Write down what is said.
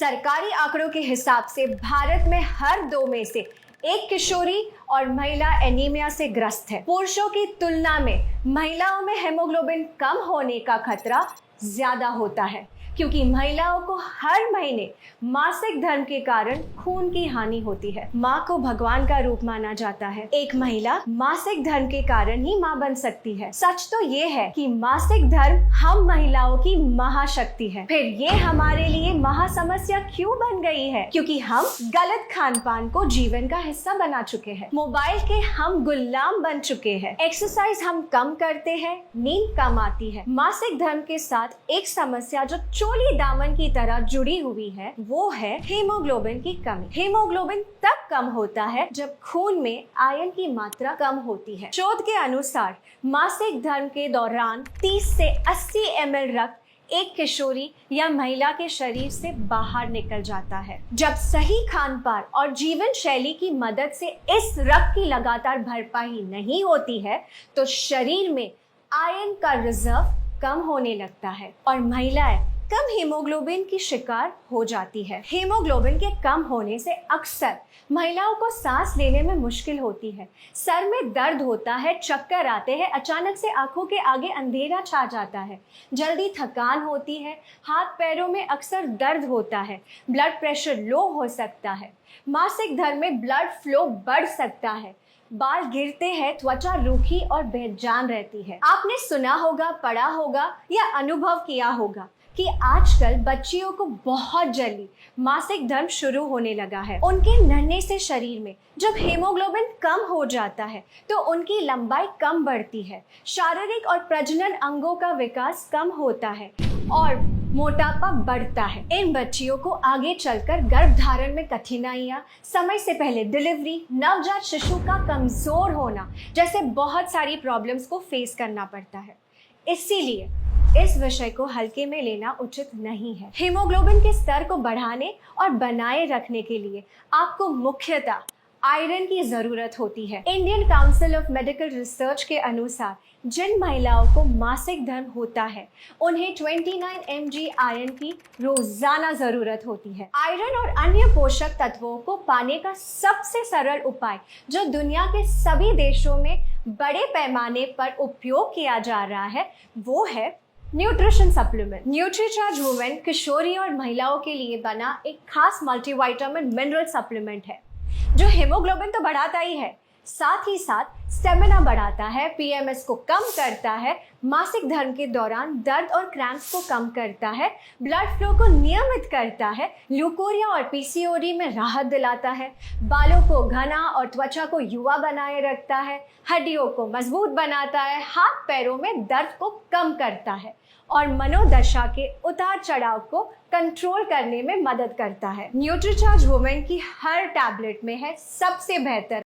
सरकारी आंकड़ों के हिसाब से भारत में हर 2 में से एक किशोरी और महिला एनीमिया से ग्रस्त है। पुरुषों की तुलना में महिलाओं में हेमोग्लोबिन कम होने का खतरा ज्यादा होता है, क्योंकि महिलाओं को हर महीने मासिक धर्म के कारण खून की हानि होती है। माँ को भगवान का रूप माना जाता है। एक महिला मासिक धर्म के कारण ही माँ बन सकती है। सच तो ये है कि मासिक धर्म हम महिलाओं की महाशक्ति है। फिर ये हमारे लिए महासमस्या क्यों बन गई है? क्योंकि हम गलत खान पान को जीवन का हिस्सा बना चुके हैं। मोबाइल के हम गुलाम बन चुके हैं। एक्सरसाइज हम कम करते हैं, नींद कम आती है। मासिक धर्म के साथ एक समस्या जो चोली दामन की तरह जुड़ी हुई है, वो है हीमोग्लोबिन की कमी। हीमोग्लोबिन तब कम होता है जब खून में आयरन की मात्रा कम होती है। शोध के अनुसार मासिक धर्म के दौरान 30 से 80 ml रक्त एक किशोरी या महिला के शरीर से बाहर निकल जाता है। जब सही खान पान और जीवन शैली की मदद से इस रक्त की लगातार भरपाई नहीं होती है, तो शरीर में आयरन का रिजर्व कम होने लगता है और महिलाएं कम हीमोग्लोबिन की शिकार हो जाती है। हीमोग्लोबिन के कम होने से अक्सर महिलाओं को सांस लेने में मुश्किल होती है, सर में दर्द होता है, चक्कर आते हैं, अचानक से आंखों के आगे अंधेरा छा जाता है, जल्दी थकान होती है, हाथ पैरों में अक्सर दर्द होता है, ब्लड प्रेशर लो हो सकता है, मासिक धर्म में ब्लड फ्लो बढ़ सकता है, बाल गिरते हैं, त्वचा रूखी और बेजान रहती है। आपने सुना होगा, पढ़ा होगा या अनुभव किया होगा कि आजकल बच्चियों को बहुत जल्दी मासिक धर्म शुरू होने लगा है। उनके नन्हे से शरीर में जब हीमोग्लोबिन कम हो जाता है तो उनकी लंबाई कम बढ़ती है, शारीरिक और प्रजनन अंगों का विकास कम होता है और मोटापा बढ़ता है। इन बच्चियों को आगे चलकर गर्भधारण में कठिनाइयाँ, समय से पहले डिलीवरी, नवजात शिशु का कमजोर होना जैसे बहुत सारी प्रॉब्लम्स को फेस करना पड़ता है। इसीलिए इस विषय को हल्के में लेना उचित नहीं है। हीमोग्लोबिन के स्तर को बढ़ाने और बनाए रखने के लिए आपको मुख्यतः आयरन की जरूरत होती है। Indian council of medical research के अनुसार जिन महिलाओं को मासिक धर्म होता है, उन्हें 29 mg आयरन की रोजाना जरूरत होती है। आयरन और अन्य पोषक तत्वों को पाने का सबसे सरल उपाय जो दुनिया के सभी देशों में बड़े पैमाने पर उपयोग किया जा रहा है, वो है न्यूट्रिशन सप्लीमेंट। न्यूट्रीचार्ज वुमेन किशोरी और महिलाओं के लिए बना एक खास मल्टीविटामिन मिनरल सप्लीमेंट है जो हेमोग्लोबिन तो बढ़ाता ही है, साथ ही साथ स्टेमिना बढ़ाता है, पीएमएस को कम करता है, मासिक धर्म के दौरान दर्द और क्रैम्प्स को कम करता है, ब्लड फ्लो को नियमित करता है, ल्यूकोरिया और पीसीओडी में राहत दिलाता है, बालों को घना और त्वचा को युवा बनाए रखता है, हड्डियों को मजबूत बनाता है, हाथ पैरों में दर्द को कम करता है और मनोदशा के उतार चढ़ाव को कंट्रोल करने में मदद करता है। न्यूट्रीचार्ज वुमेन की हर टैबलेट में है सबसे बेहतर